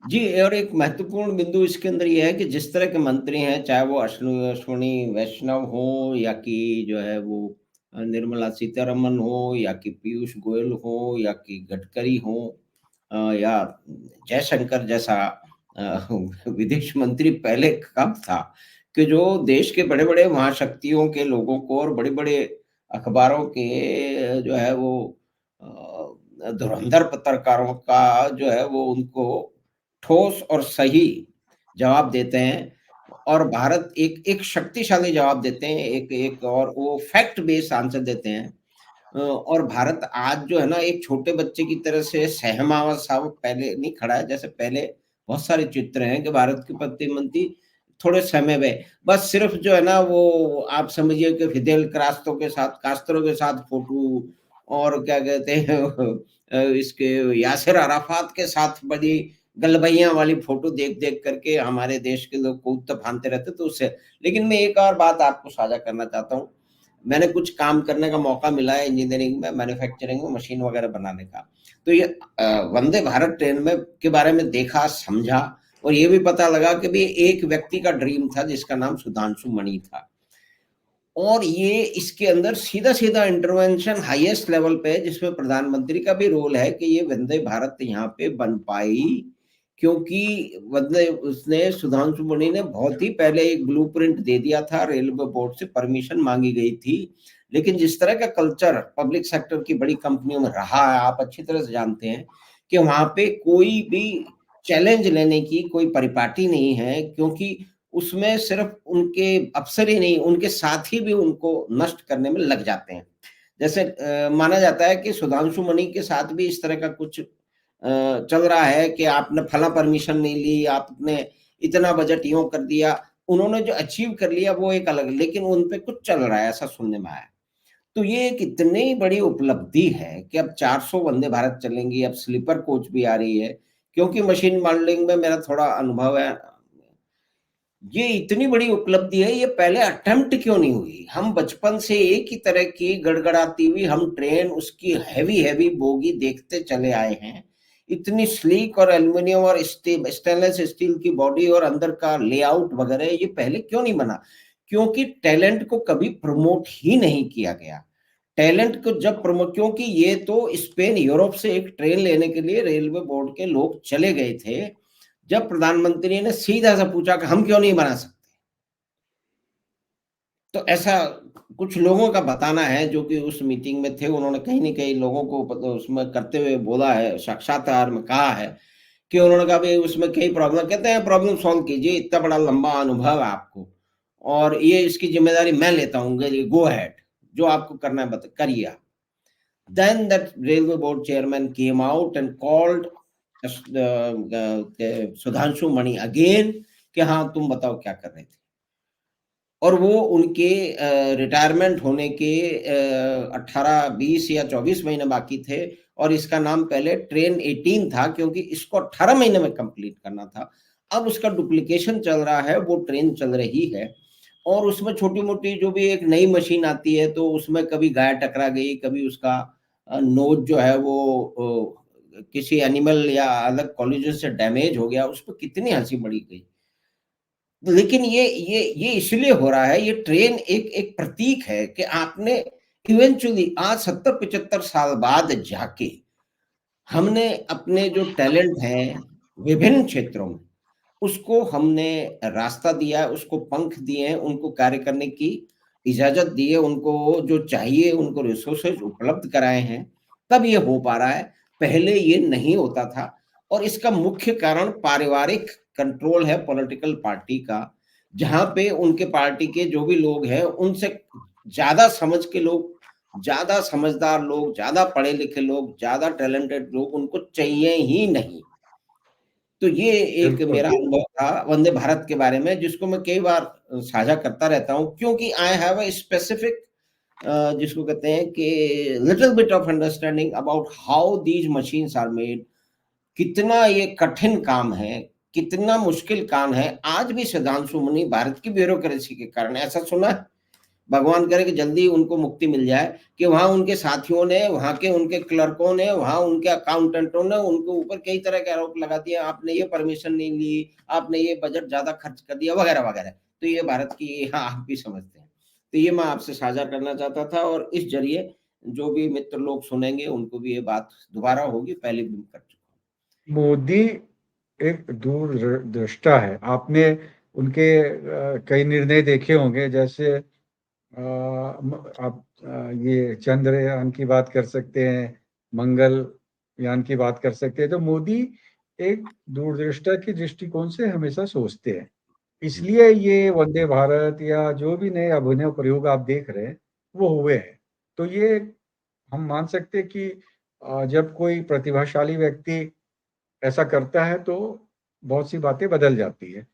जी, और एक महत्वपूर्ण बिंदु इसके अंदर ये है कि जिस तरह के मंत्री हैं, चाहे वो अश्विनी वैष्णव हो या कि जो है वो निर्मला सीतारमन हो या कि पीयूष गोयल हो या कि गडकरी हो या जयशंकर जैसा अ, विदेश मंत्री पहले कब था कि जो देश के बड़े-बड़े महाशक्तियों के लोगों को और बड़े-बड़े अखबारों के जो है वो धुरंधर पत्रकारों का जो है वो उनको ठोस और सही जवाब देते हैं और भारत एक एक शक्तिशाली जवाब देते हैं, एक एक और वो फैक्ट बेस्ड आंसर देते हैं। और भारत आज जो है ना एक छोटे बच्चे की तरह से सहमा-सा वो पहले नहीं खड़ा है, जैसे पहले बहुत सारे चित्र हैं कि भारत के प्रधानमंत्री थोड़े समय में बस सिर्फ जो है ना वो आप समझिए कि फिदेल कास्त्रो के साथ फ़ोटो और क्या कहते हैं इसके यासिर अराफ़ात के साथ बड़ी गलबैयाँ वाली फ़ोटो देख-देख करके हमारे देश के लोग कूद फानते रहते तो उससे लेकिन मैं एक और बात आपको साझा करना चाहता हूँ। मैंने कुछ काम करने का मौका मिला है इंजीनियरिंग में, मैन्युफैक्चरिंग में, मशीन वगैरह बनाने का। तो ये वंदे भारत ट्रेन में के बारे में देखा, समझा और ये भी पता लगा कि भई एक व्यक्ति का ड्रीम था जिसका नाम सुधांशु मणि था। और ये इसके अंदर सीधा-सीधा इंटरवेंशन हाईएस्ट लेवल पे है जिसमें प्रधानमंत्री का भी रोल है कि ये वंदे भारत यहाँ पे बन पाई क्योंकि वंदे उसने सुधांशु मणि ने बहुत ही पहले एक ब्लूप्रिंट दे दिया था, रेलवे बोर्ड से परमिशन माँगी गई थी। लेकिन जिस तरह का कल्चर पब्लिक सेक्टर की बड़ी कंपनियों में रहा है, आप अच्छी तरह से जानते हैं कि वहाँ पे कोई भी चैलेंज लेने की कोई परिपाटी नहीं है क्योंकि उसमें सिर्फ उनके अफ़सर ही नहीं, उनके साथी भी उनको नष्ट करने में लग जाते हैं। जैसे माना जाता है कि सुधांशु मणि के साथ भी इस तरह का कुछ चल रहा है कि आपने फला परमिशन नहीं ली, आपने इतना बजट यूँ कर दिया। उन्होंने जो अचीव कर लिया वो एक अलग लेकिन उन पे कुछ चल रहा है, ऐसा सुनने में आया। तो ये एक इतनी बड़ी उपलब्धि है कि अब 400 वंदे भारत चलेंगी, अब स्लीपर कोच भी आ रही है, क्योंकि मशीन मॉडलिंग में मेरा थोड़ा अनुभव है। ये इतनी बड़ी उपलब्धि है, ये पहले अटेम्प्ट क्यों नहीं हुई? हम बचपन से एक ही तरह की गड़गड़ाती हुई हम ट्रेन उसकी हेवी-हेवी बोगी देखते चले आए हैं। इतनी स्लीक और एल्यूमीनियम और स्टेनलेस स्टील की बॉडी और अंदर का लेआउट वगैरह ये पहले क्यों नहीं बना? क्योंकि टैलेंट को कभी प्रमोट ही नहीं किया गया। टैलेंट को जब प्रमोट क्योंकि ये तो स्पेन, यूरोप से एक ट्रेन लेने के लिए रेलवे बोर्ड के लोग चले गए थे। जब प्रधानमंत्री ने सीधा सा पूछा कि हम क्यों नहीं बना सकते? तो ऐसा कुछ लोगों का बताना है जो कि उस मीटिंग में थे, उन्होंने कहीं न कहीं लोगों को उसमें करते हुए बोला है, साक्षात्कार में कहा है कि उन्होंने कहा भई उसमें कई प्रॉब्लम कहते हैं प्रॉब्लम सॉल्व कीजिए, इतना बड़ा लंबा अनुभव है आपको और ये इसकी ज़िम्मेदारी मैं लेता हूँ, गो अहेड जो आपको करना है करिए आप। Then that railway board chairman came out and called Sudhanshu Mani again कि हाँ, तुम बताओ क्या कर रहे थे? और वो उनके रिटायरमेंट होने के 18, 20 या 24 महीने बाकी थे और इसका नाम पहले ट्रेन 18 था क्योंकि इसको 18 महीने में कंप्लीट करना था। अब उसका डुप्लीकेशन चल रहा है, वो ट्रेन चल रही है और उसमें छोटी-मोटी जो भी एक नई मशीन आती है, तो उसमें कभी गाय टकरा गई, कभी उसका नोज जो है वो किसी एनिमल या अलग कोलिजन से डैमेज हो गया, उसपे कितनी हँसी मढ़ी गई। लेकिन ये इसलिए हो रहा है, ये ट्रेन एक एक प्रतीक है कि आपने इवेंचुअली आज 70-75 साल बाद जाके हमने अपने जो टैलेंट हैं, विभिन्न क्षेत्रों में, उसको हमने रास्ता दिया है, उसको पंख दिए हैं, उनको कार्य करने की इजाज़त दी है, उनको जो चाहिए उनको रिसोर्सेज़ उपलब्ध कराए हैं, तब ये हो पा रहा है। पहले ये नहीं होता था और इसका मुख्य कारण पारिवारिक कंट्रोल है पॉलिटिकल पार्टी का, जहाँ पे उनके पार्टी के जो भी लोग हैं, उनसे ज़्यादा समझ के लोग, ज़्यादा समझदार लोग, ज़्यादा पढ़े-लिखे लोग, ज़्यादा टैलेंटेड लोग उनको चाहिए ही नहीं। तो ये एक बिल्कुल। मेरा अनुभव था वंदे भारत के बारे में जिसको मैं कई बार साझा करता रहता हूँ क्योंकि आई हैव अ स्पेसिफिक जिसको कहते हैं कि little bit of understanding about how these machines are made कितना ये कठिन काम है, कितना मुश्किल काम है। आज भी सुधांशु मणि भारत की ब्यूरोक्रेसी के कारण ऐसा सुना है? भगवान करे कि जल्दी उनको मुक्ति मिल जाए, कि वहाँ उनके साथियों ने, वहाँ के उनके क्लर्कों ने, वहाँ उनके अकाउंटेंटों ने उनके ऊपर कई तरह के आरोप लगा दिए, आपने ये परमिशन नहीं ली, आपने ये बजट ज़्यादा खर्च कर दिया वगैरह, वगैरह। तो ये भारत की, हाँ, आप भी समझते हैं। तो ये मैं आपसे साझा करना चाहता था, और इस ज़रिए जो भी मित्र लोग सुनेंगे उनको भी ये बात दोबारा होगी, पहले भी मैं कर चुका मोदी एक दूरदृष्टा है। आपने उनके कई निर्णय देखे होंगे, जैसे आप ये चंद्रयान की बात कर सकते हैं, मंगल यान की बात कर सकते हैं। तो मोदी एक दूरदृष्टा की दृष्टिकोण से हमेशा सोचते हैं। हूँ। इसलिए ये वंदे भारत या जो भी नए अभिनव प्रयोग आप देख रहे हैं, वो हुए हैं। तो ये हम मान सकते हैं कि जब कोई प्रतिभाशाली व्यक्ति ऐसा करता है तो बहुत सी बातें बदल जाती है।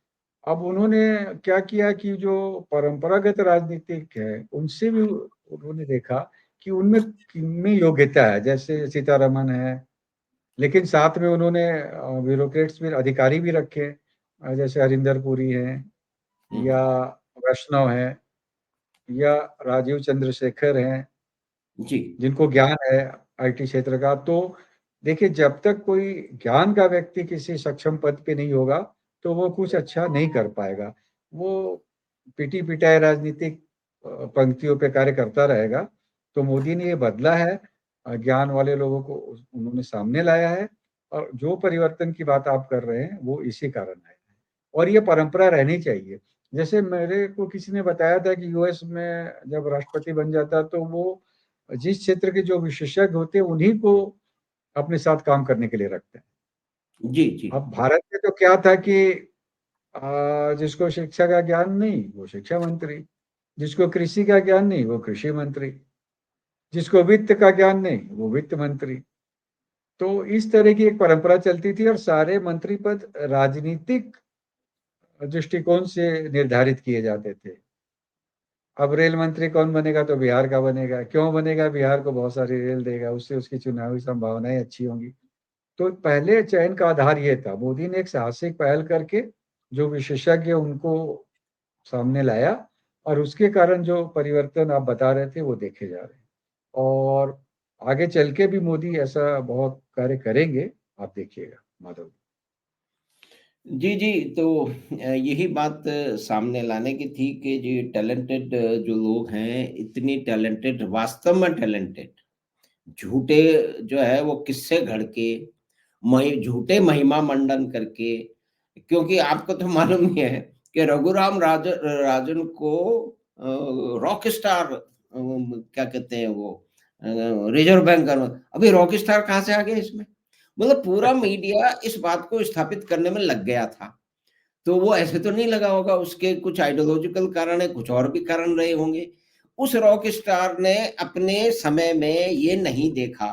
अब उन्होंने क्या किया कि जो परंपरागत राजनीतिक है, उनसे भी उन्होंने देखा कि उनमें किनमें योग्यता है, जैसे सीतारमन है, लेकिन साथ में उन्होंने ब्यूरोक्रेट्स भी, अधिकारी भी रखे, जैसे हरिंदर पुरी हैं, हुँ, या वैष्णव हैं, या राजीव चंद्रशेखर हैं, जी। जिनको ज्ञान है आईटी क्षेत्र का। तो देखिए, जब तक कोई ज्ञान का व्यक्ति किसी सक्षम पद पे नहीं होगा, तो वो कुछ अच्छा नहीं कर पाएगा। वो पिटी पिटाई राजनीतिक पंक्तियों पे कार्य करता रहेगा। तो मोदी ने ये बदला है, ज्ञान वाले लोगों को उन्होंने सामने लाया है, और जो परिवर्तन की बात आप कर रहे हैं वो इसी कारण है, और ये परंपरा रहनी चाहिए। जैसे मेरे को किसी ने बताया था कि यूएस में जब राष्ट्रपति बन जाता, तो वो जिस क्षेत्र के जो विशेषज्ञ होते हैं उन्हीं को अपने साथ काम करने के लिए रखते हैं। जी, जी। अब भारत में तो क्या था कि जिसको शिक्षा का ज्ञान नहीं वो शिक्षा मंत्री, जिसको कृषि का ज्ञान नहीं वो कृषि मंत्री, जिसको वित्त का ज्ञान नहीं वो वित्त मंत्री। तो इस तरह की एक परंपरा चलती थी, और सारे मंत्री पद राजनीतिक दृष्टिकोण से निर्धारित किए जाते थे। अब रेल मंत्री कौन बनेगा, तो बिहार का बनेगा। क्यों बनेगा? बिहार को बहुत सारी रेल देगा, उससे उसकी चुनावी संभावनाएं अच्छी होंगी। तो पहले चयन का आधार ये था। मोदी ने एक साहसिक पहल करके जो विशेषज्ञ उनको सामने लाया, और उसके कारण जो परिवर्तन आप बता रहे थे वो देखे जा रहे हैं। और आगे चल के भी मोदी ऐसा बहुत कार्य करेंगे, आप देखिएगा माधव। जी, जी। तो यही बात सामने लाने की थी कि जी टैलेंटेड जो लोग हैं, इतनी टैलेंटेड, वास्तव में टैलेंटेड, झूठे जो है वो किस्से घड़ के, झूठे महिमा मंडन करके, क्योंकि आपको तो मालूम ही है कि रघुराम राजन को रॉक स्टार, क्या कहते हैं वो, रिजर्व बैंक गवर्नर, अभी रॉक स्टार कहाँ से आ गया इसमें? मतलब पूरा मीडिया इस बात को स्थापित करने में लग गया था। तो वो ऐसे तो नहीं लगा होगा, उसके कुछ आइडियोलॉजिकल कारण है, कुछ और भी कारण रहे होंगे। उस रॉक स्टार ने अपने समय में ये नहीं देखा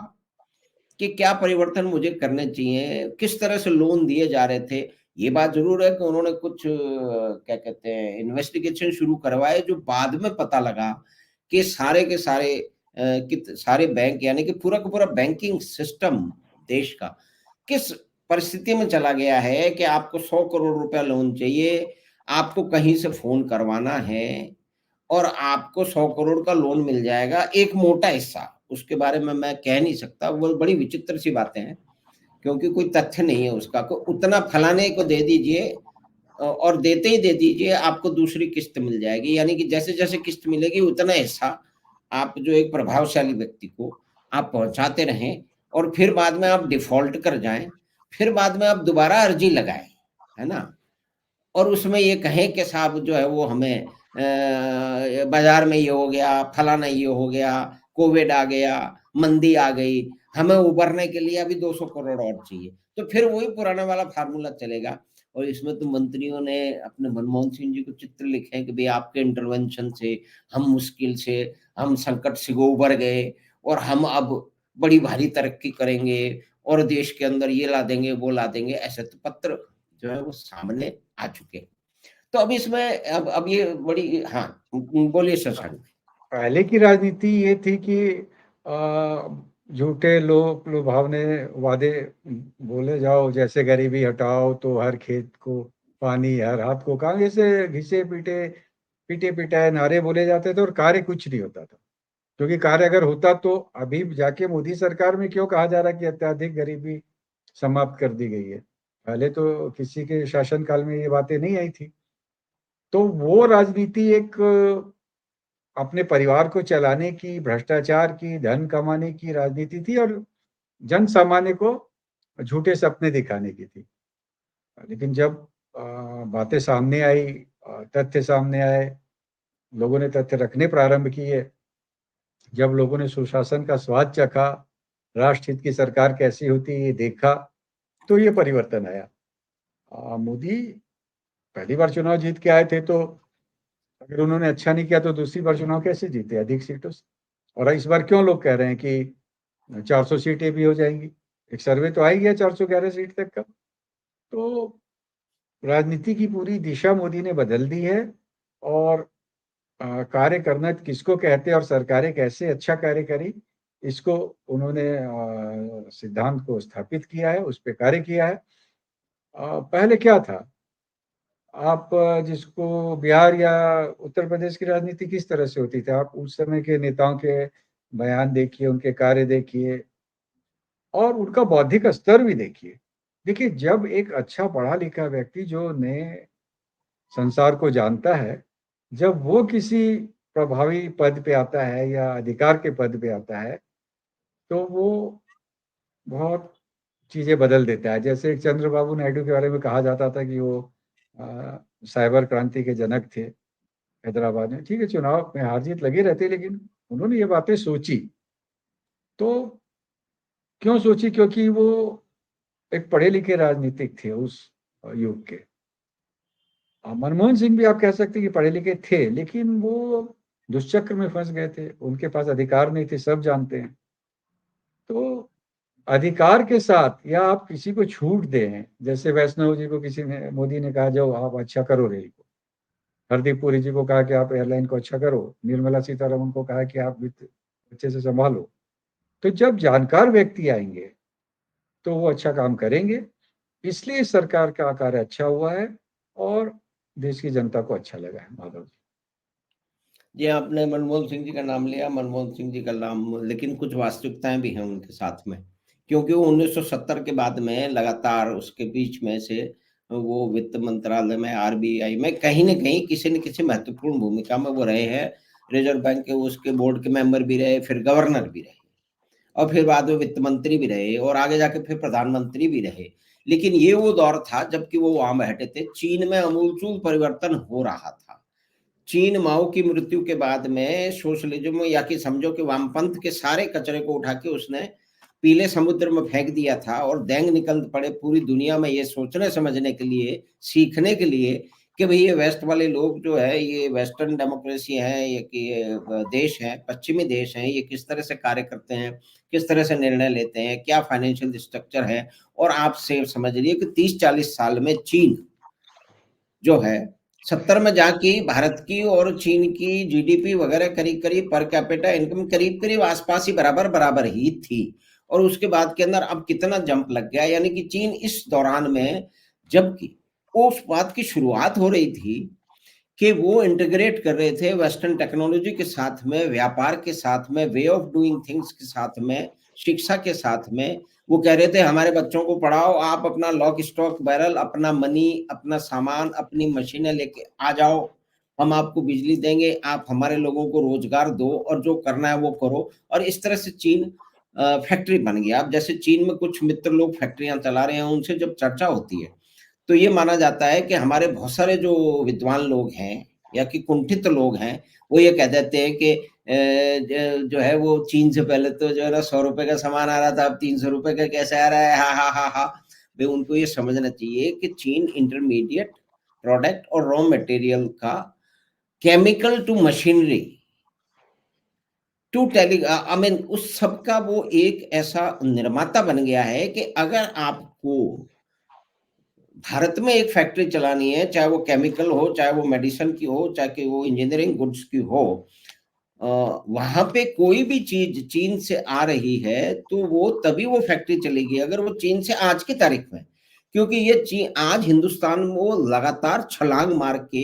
कि क्या परिवर्तन मुझे करने चाहिए, किस तरह से लोन दिए जा रहे थे। ये बात ज़रूर है कि उन्होंने कुछ क्या कहते हैं इन्वेस्टिगेशन शुरू करवाए, जो बाद में पता लगा कि सारे के सारे कित सारे बैंक, यानी कि पूरा का पूरा बैंकिंग सिस्टम देश का किस परिस्थिति में चला गया है कि आपको 100 करोड़ रुपया लोन चाहिए, आपको कहीं से फ़ोन करवाना है और आपको 100 करोड़ का लोन मिल जाएगा, एक मोटा हिस्सा, उसके बारे में मैं कह नहीं सकता, वो बड़ी विचित्र सी बातें हैं, क्योंकि कोई तथ्य नहीं है उसका, को उतना फलाने को दे दीजिए, और देते ही दे दीजिए, आपको दूसरी किस्त मिल जाएगी, यानी कि जैसे-जैसे किस्त मिलेगी उतना हिस्सा आप जो एक प्रभावशाली व्यक्ति को आप पहुँचाते रहें, और फिर बाद में आप डिफ़ॉल्ट कर जाएँ, फिर बाद में आप दोबारा अर्ज़ी लगाएँ, है ना? और उसमें ये कहें कि साहब जो है वो हमें बाज़ार में ये हो गया, फलाना ये हो गया, कोविड आ गया, मंदी आ गई, हमें उभरने के लिए अभी 200 करोड़ और चाहिए। तो फिर वही पुराना वाला फ़ॉर्मूला चलेगा, और इसमें तो मंत्रियों ने अपने मनमोहन सिंह जी को चित्र लिखे हैं कि भई आपके इंटरवेंशन से हम मुश्किल से, हम संकट से उभर गए, और हम अब बड़ी भारी तरक्की करेंगे, और देश के अंदर ये ला देंगे, वो ला देंगे, ऐसे तो पत्र जो है वो सामने आ चुके हैं। तो अब इसमें अब ये बड़ी, हाँ, बोलिए शशांक। पहले की राजनीति ये थी कि झूठे लोग लुभावने वादे बोले जाओ, जैसे गरीबी हटाओ तो हर खेत को पानी, हर हाथ को काम, जैसे घिसे पीटे पीटे पिटाए नारे बोले जाते थे और कार्य कुछ नहीं होता था। क्योंकि कार्य अगर होता तो अभी जाके मोदी सरकार में क्यों कहा जा रहा है कि अत्यधिक गरीबी समाप्त कर दी गई है? पहले तो किसी के शासनकाल में ये बातें नहीं आई थी। तो वो राजनीति एक अपने परिवार को चलाने की, भ्रष्टाचार की, धन कमाने की राजनीति थी और जन सामान्य को झूठे सपने दिखाने की थी। लेकिन जब बातें सामने आई, तथ्य सामने आए, लोगों ने तथ्य रखने प्रारंभ किए, जब लोगों ने सुशासन का स्वाद चखा, राष्ट्र हित की सरकार कैसी होती है ये देखा, तो ये परिवर्तन आया। मोदी पहली बार चुनाव जीत के आए थे, तो अगर उन्होंने अच्छा नहीं किया तो दूसरी बार चुनाव कैसे जीते अधिक सीटों से? और इस बार क्यों लोग कह रहे हैं कि 400 सीटें भी हो जाएंगी? एक सर्वे तो आ ही गया 411 सीट तक का। तो राजनीति की पूरी दिशा मोदी ने बदल दी है। और कार्य करना किसको कहते हैं और सरकारें कैसे अच्छा कार्य करी, इसको उन्होंने सिद्धांत को स्थापित किया है, उस पर कार्य किया है। पहले क्या था, आप जिसको बिहार या उत्तर प्रदेश की राजनीति किस तरह से होती थी, आप उस समय के नेताओं के बयान देखिए, उनके कार्य देखिए और उनका बौद्धिक स्तर भी देखिए। देखिए, जब एक अच्छा पढ़ा लिखा व्यक्ति जो नए संसार को जानता है, जब वो किसी प्रभावी पद पे आता है या अधिकार के पद पे आता है, तो वो बहुत चीजें बदल देता है। जैसे एक चंद्रबाबू नायडू के बारे में कहा जाता था कि वो साइबर क्रांति के जनक थे हैदराबाद में। ठीक है, चुनाव में हार जीत लगी रहती है, लेकिन उन्होंने ये बातें सोची। तो क्यों सोची? क्योंकि वो एक पढ़े लिखे राजनीतिक थे उस युग के। मनमोहन सिंह भी आप कह सकते हैं कि पढ़े लिखे थे, लेकिन वो दुष्चक्र में फंस गए थे, उनके पास अधिकार नहीं थे, सब जानते हैं। तो अधिकार के साथ या आप किसी को छूट दें, जैसे वैष्णव जी को किसी ने, मोदी ने कहा जाओ आप अच्छा करो रेल को, हरदीप पुरी जी को कहा कि आप एयरलाइन को अच्छा करो, निर्मला सीतारमण को कहा कि आप वित्त अच्छे से संभालो। तो जब जानकार व्यक्ति आएंगे तो वो अच्छा काम करेंगे। इसलिए सरकार का कार्य अच्छा हुआ है और देश की जनता को अच्छा लगा है। माधव जी। जी, आपने मनमोहन सिंह जी का नाम लिया, मनमोहन सिंह जी का नाम, लेकिन कुछ वास्तविकताएँ भी हैं उनके साथ में। क्योंकि वो 1970 के बाद में लगातार उसके बीच में से वो वित्त मंत्रालय में, आरबीआई में कहीं न कहीं किसी न किसी महत्वपूर्ण भूमिका में वो रहे हैं। रिज़र्व बैंक के उसके बोर्ड के मेंबर भी रहे, फिर गवर्नर भी रहे और फिर बाद में वित्त मंत्री भी रहे और आगे जाके फिर प्रधानमंत्री भी रहे। लेकिन ये वो दौर था जबकि वो वहाँ बैठे थे, चीन में आमूलचूल परिवर्तन हो रहा था। चीन माओ की मृत्यु के बाद में सोशलिज्म या कि समझो कि वामपंथ के सारे कचरे को उठा के उसने पीले समुद्र में फेंक दिया था और देंग निकल पड़े पूरी दुनिया में ये सोचने समझने के लिए, सीखने के लिए कि भई ये वेस्ट वाले लोग जो है, ये वेस्टर्न डेमोक्रेसी है, ये कि ये देश है, पश्चिमी देश हैं, ये किस तरह से कार्य करते हैं, किस तरह से निर्णय लेते हैं, क्या फाइनेंशियल स्ट्रक्चर है। और आप से समझ लीजिए कि 30-40 साल में चीन जो है 70 में जाके भारत की और चीन की जीडीपी वगैरह करीब-करीब पर कैपिटा इनकम करीब-करीब आस-पास ही बराबर-बराबर ही थी। और उसके बाद के अंदर अब कितना जंप लग गया, यानी कि चीन इस दौरान में, जबकि उस बात की शुरुआत हो रही थी कि वो इंटीग्रेट कर रहे थे वेस्टर्न टेक्नोलॉजी के साथ में, व्यापार के साथ में, वे ऑफ डूइंग थिंग्स के साथ में, शिक्षा के साथ में। वो कह रहे थे हमारे बच्चों को पढ़ाओ, आप अपना लॉक स्टॉक बैरल, अपना मनी, अपना सामान, अपनी मशीनें लेके आ जाओ, हम आपको बिजली देंगे, आप हमारे लोगों को रोजगार दो और जो करना है वो करो। और इस तरह से चीन फैक्ट्री बन गया। अब जैसे चीन में कुछ मित्र लोग फैक्ट्रियां चला रहे हैं, उनसे जब चर्चा होती है तो ये माना जाता है कि हमारे बहुत सारे जो विद्वान लोग हैं या कि कुंठित लोग हैं, वो ये कह देते हैं कि जो है वो चीन से पहले तो जो है ना 100 रुपए का सामान आ रहा था, अब 300 रुपए का कैसे आ रहा है, हा हा हा हा। भाई उनको ये समझना चाहिए कि चीन इंटरमीडिएट प्रोडक्ट और रॉ मटेरियल का, केमिकल टू मशीनरी टू टेली, आई मीन उस सब का वो एक ऐसा निर्माता बन गया है कि अगर आपको भारत में एक फैक्ट्री चलानी है, चाहे वो केमिकल हो, चाहे वो मेडिसिन की हो, चाहे कि वो इंजीनियरिंग गुड्स की हो, वहां पे कोई भी चीज चीन से आ रही है तो वो तभी वो फैक्ट्री चलेगी अगर वो चीन से आज की तारीख में। क्योंकि ये चीन आज हिंदुस्तान वो लगातार छलांग मार के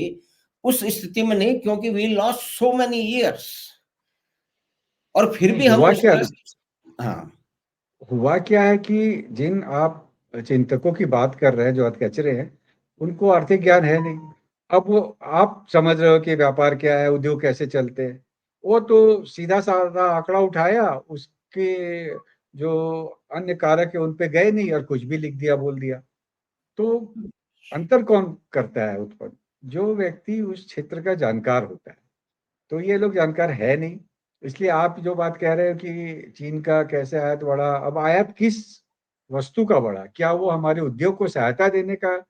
उस स्थिति में नहीं, क्योंकि we lost so many years, और फिर नहीं भी हम हुआ उस क्या, तरह। हाँ। हुआ क्या है कि जिन आप चिंतकों की बात कर रहे हैं, जो कचरे हैं, उनको आर्थिक ज्ञान है नहीं। अब वो, आप समझ रहे हो कि व्यापार क्या है, उद्योग कैसे चलते हैं, वो तो सीधा साधा आंकड़ा उठाया, उसके जो अन्य कारक है उन पे गए नहीं और कुछ भी लिख दिया, बोल दिया। तो अंतर कौन करता है उत्पन्न? जो व्यक्ति उस क्षेत्र का जानकार होता है। तो ये लोग जानकार है नहीं। इसलिए आप जो बात कह रहे हो कि चीन का कैसे आयात बढ़ा, अब आयात किस वस्तु का बढ़ा? क्या वो हमारे उद्योग को सहायता देने का ये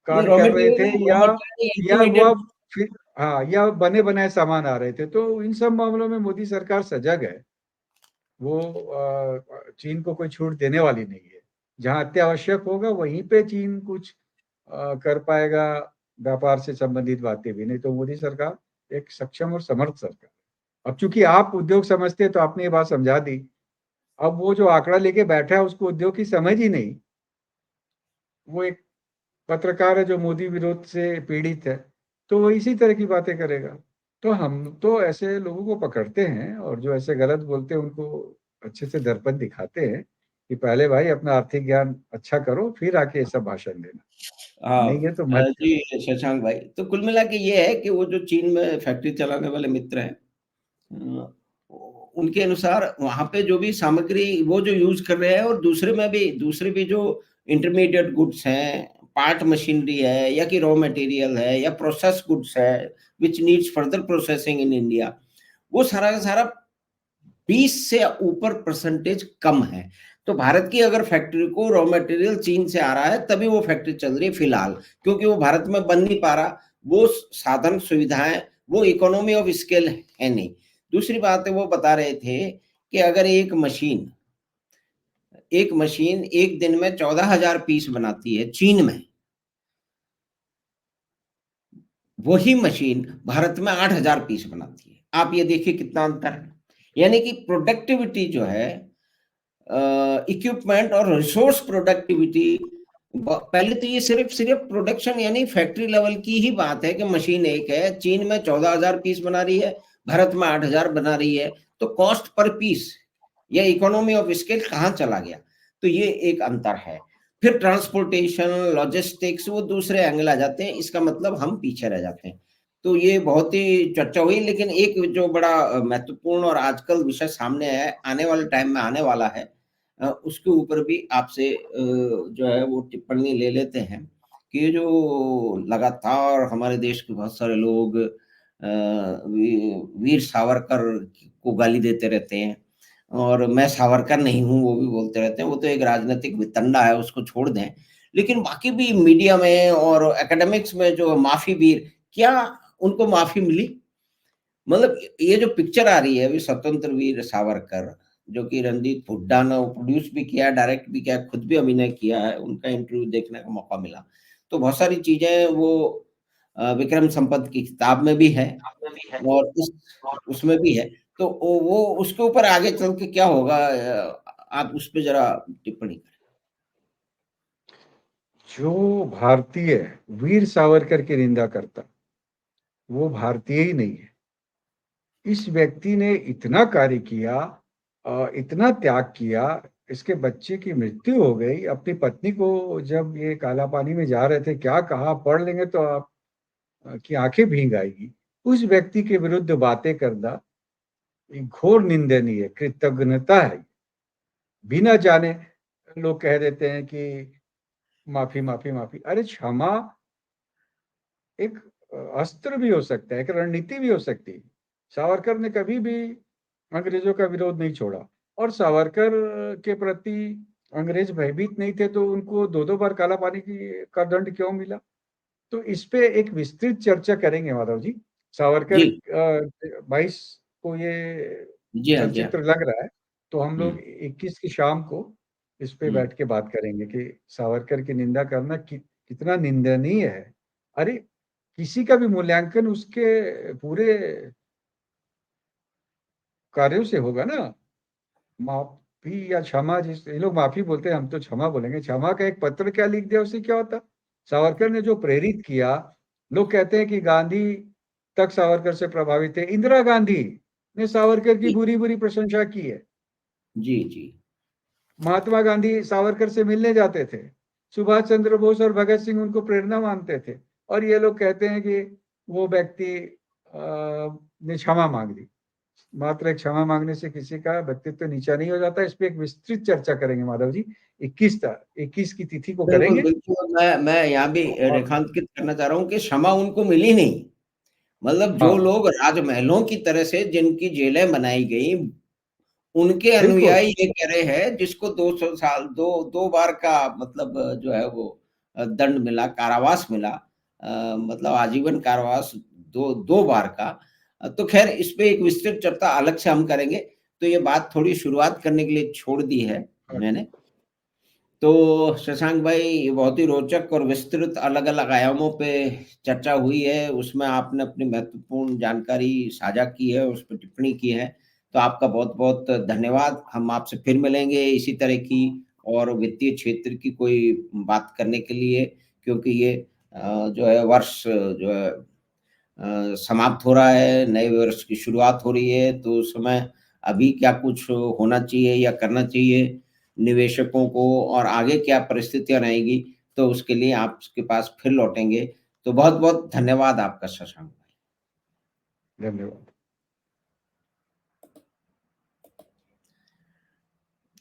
कार्य रॉ कर रहे मटेरियल थे, नहीं, रॉ मटेरियल या इंटरमीडिएट। वह फिर, हाँ, या बने बनाए सामान आ रहे थे? तो इन सब मामलों में मोदी सरकार सजग है। वो चीन को कोई छूट देने वाली नहीं है। जहां अत्यावश्यक होगा वहीं पे चीन कुछ कर पाएगा, व्यापार से संबंधित बातें भी। नहीं तो मोदी सरकार एक सक्षम और समर्थ सरकार। अब चूंकि आप उद्योग समझते हैं तो आपने ये बात समझा दी। अब वो जो आंकड़ा लेके बैठा है उसको उद्योग की समझ ही नहीं। वो एक पत्रकार है जो मोदी विरोध से पीड़ित है, तो वो इसी तरह की बातें करेगा। तो हम तो ऐसे लोगों को पकड़ते हैं और जो ऐसे गलत बोलते हैं उनको अच्छे से दर्पण दिखाते हैं कि पहले भाई अपना आर्थिक ज्ञान अच्छा करो, फिर आके ये सब भाषण देना। हाँ। नहीं है तो मत करो। जी शशांक भाई, तो कुल मिला के ये है कि वो जो चीन में फैक्ट्री चलाने वाले मित्र हैं, अ, उनके अनुसार वहां पे जो भी सामग्री वो जो यूज कर रहे हैं, और दूसरे भी जो इंटरमीडिएट गुड्स हैं, पार्ट मशीनरी है, या कि रॉ मटेरियल है, या प्रोसेस गुड्स है which needs further processing in India, वो सारा का सारा 20 से ऊपर परसेंटेज कम है। तो भारत की अगर फैक्ट्री को रॉ मटेरियल चीन से आ रहा है, तभी वो फैक्ट्री चल रही है फिलहाल, क्योंकि वो भारत में बन नहीं पा रहा। वो साधन सुविधाएं, वो इकोनॉमी ऑफ स्केल है नहीं। दूसरी बात है, वो बता रहे थे कि अगर एक मशीन एक दिन में 14,000 पीस बनाती है चीन में, वही मशीन भारत में 8,000 पीस बनाती है। आप ये देखिए कितना अंतर है। यानी कि प्रोडक्टिविटी जो है, इक्विपमेंट और रिसोर्स प्रोडक्टिविटी, पहले तो ये सिर्फ सिर्फ प्रोडक्शन यानी फैक्ट्री लेवल की ही बात है कि मशीन एक है, चीन में 14,000 पीस बना रही है, भारत में 8,000 बना रही है। तो कॉस्ट पर पीस या इकोनॉमी ऑफ स्केल कहाँ चला गया? तो ये एक अंतर है। फिर ट्रांसपोर्टेशन, लॉजिस्टिक्स, वो दूसरे एंगल आ जाते हैं, इसका मतलब हम पीछे रह जाते हैं। तो ये बहुत ही चर्चा हुई, लेकिन एक जो बड़ा महत्वपूर्ण और आजकल विषय सामने है, आने वाले टाइम में आने वाला है, उसके वीर भी आपसे जो है वो टिप्पणी ले लेते हैं कि ये जो लगातार हमारे देश के बहुत सारे लोग वीर सावरकर को गाली देते रहते हैं, और मैं सावरकर नहीं हूँ वो भी बोलते रहते हैं, वो तो एक राजनीतिक वितंडा है, उसको छोड़ दें। लेकिन बाकी भी मीडिया में और एकेडमिक्स में जो माफी वीर, क्या उनको माफी मिली? मतलब ये जो पिक्चर आ रही है अभी, स्वतंत्र वीर सावरकर, जो कि रणदीप हुड्डा ने प्रोड्यूस भी किया, डायरेक्ट भी किया, खुद भी अभिनय किया है, उनका इंटरव्यू देखने का मौका मिला। तो बहुत सारी चीजें वो विक्रम संपत की किताब में भी है, और उसमें भी है। तो वो उसके ऊपर आगे चल के क्या होगा, आप उस पर जरा टिप्पणी करें। जो भारतीय वीर सावरकर की निंदा करता, वो भारतीय ही नहीं है। इस व्यक्ति ने इतना कार्य किया, इतना त्याग किया। इसके बच्चे की मृत्यु हो गई। अपनी पत्नी को जब ये काला पानी में जा रहे थे, क्या कहा, पढ़ लेंगे तो आप की आंखें भीग आएगी। उस व्यक्ति के विरुद्ध बातें करना एक घोर निंदनीय है, कृतज्ञता है। बिना जाने लोग कह देते हैं कि माफी माफी माफी। अरे क्षमा एक अस्त्र भी हो सकता है, एक रणनीति भी हो सकती है। सावरकर ने कभी भी अंग्रेजों का विरोध नहीं छोड़ा, और सावरकर के प्रति अंग्रेज भयभीत नहीं थे, तो उनको दो दो बार काला पानी की का दंड क्यों मिला? तो इस पे एक विस्तृत चर्चा करेंगे माधव जी। सावरकर जी। 22 को ये जी हाँ, जी हाँ। चलचित्र लग रहा है, तो हम लोग हम्म। 21 की शाम को इस पे हम्म। बैठ के बात करेंगे कि सावरकर की निंदा करना कितना निंदनीय है। अरे किसी का भी मूल्यांकन उसके पूरे कार्यों से होगा ना। माफी या क्षमा, जिस ये लोग माफी बोलते हैं, हम तो क्षमा बोलेंगे। क्षमा का एक पत्र क्या लिख दिया, उससे क्या होता? सावरकर ने जो प्रेरित किया, लोग कहते हैं कि गांधी तक सावरकर से प्रभावित थे, इंदिरा गांधी ने सावरकर की जी, बुरी बुरी प्रशंसा की है। जी, जी। महात्मा गांधी सावरकर से मिलने जाते थे, सुभाष चंद्र बोस और भगत सिंह उनको प्रेरणा मानते थे, और ये लोग कहते हैं कि वो व्यक्ति ने क्षमा मांग ली। मात्र एक क्षमा मांगने से किसी का व्यक्तित्व नीचा नहीं हो जाता। इस पे एक विस्तृत चर्चा करेंगे माधव जी, 21 की तिथि को बिल्कुल, करेंगे। बिल्कुल, मैं यहाँ भी और रेखांकित करना चाह रहा हूँ कि क्षमा उनको मिली नहीं। मतलब जो हाँ, लोग राजमहलों की तरह से जिनकी जेलें बनाई गई, उनके बिल्कुल, अनुयायी ये कह रहे हैं जिसको 200 साल 2 बार का मतलब जो है वो दंड मिला, कारावास मिला, मतलब आजीवन कारावास 2 बार का। तो ख़ैर इस पे एक विस्तृत चर्चा अलग से हम करेंगे। तो ये बात थोड़ी शुरुआत करने के लिए छोड़ दी है हाँ, मैंने। तो शशांक भाई, ये बहुत ही रोचक और विस्तृत अलग-अलग आयामों पे चर्चा हुई है, उसमें आपने अपनी महत्वपूर्ण जानकारी साझा की है, उस पे टिप्पणी की है, तो आपका बहुत-बहुत धन्यवाद। हम आपसे फिर मिलेंगे इसी तरह की और वित्तीय क्षेत्र की कोई बात करने के लिए, क्योंकि ये जो है वर्ष जो है समाप्त हो रहा है, नए वर्ष की शुरुआत हो रही है, तो उस समय अभी क्या कुछ होना चाहिए या करना चाहिए निवेशकों को और आगे क्या परिस्थितियाँ रहेंगी, तो उसके लिए आपके पास फिर लौटेंगे। तो बहुत-बहुत धन्यवाद आपका शशांक भाई। धन्यवाद।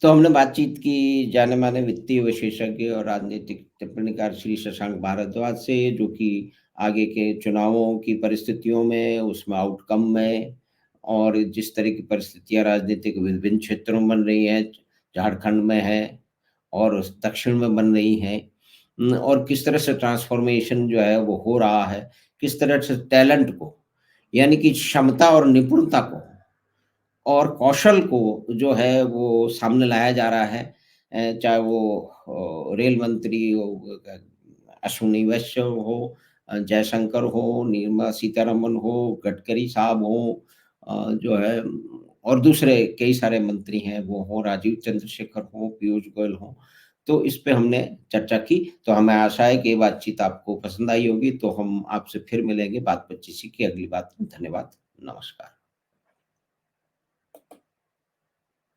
तो हमने बातचीत की जाने-माने वित्तीय विशेषज्ञ और राजनीतिक टिप्पणीकार श्री शशांक भारद्वाज से, जो कि आगे के चुनावों की परिस्थितियों में, उसमें आउटकम में और जिस तरह की परिस्थितियाँ राजनीतिक विभिन्न क्षेत्रों में बन रही हैं, झारखंड में है और दक्षिण में बन रही हैं, और किस तरह से ट्रांसफ़ॉर्मेशन जो है वो हो रहा है, किस तरह से टैलेंट को, यानी कि क्षमता और निपुणता को और कौशल को जो है वो सामने लाया जा रहा है। चाहे वो रेल मंत्री हो, अश्विनी वैष्णव हो, जयशंकर हो, निर्मला सीतारमण हो, गडकरी साहब हों, जो है और दूसरे कई सारे मंत्री हैं, वो हों, राजीव चंद्रशेखर हों, पीयूष गोयल हों। तो इस पे हमने चर्चा की, तो हमें आशा है कि ये बातचीत आपको पसंद आई होगी, तो हम आपसे फिर मिलेंगे बात-पचीसी की अगली बात में। धन्यवाद, नमस्कार।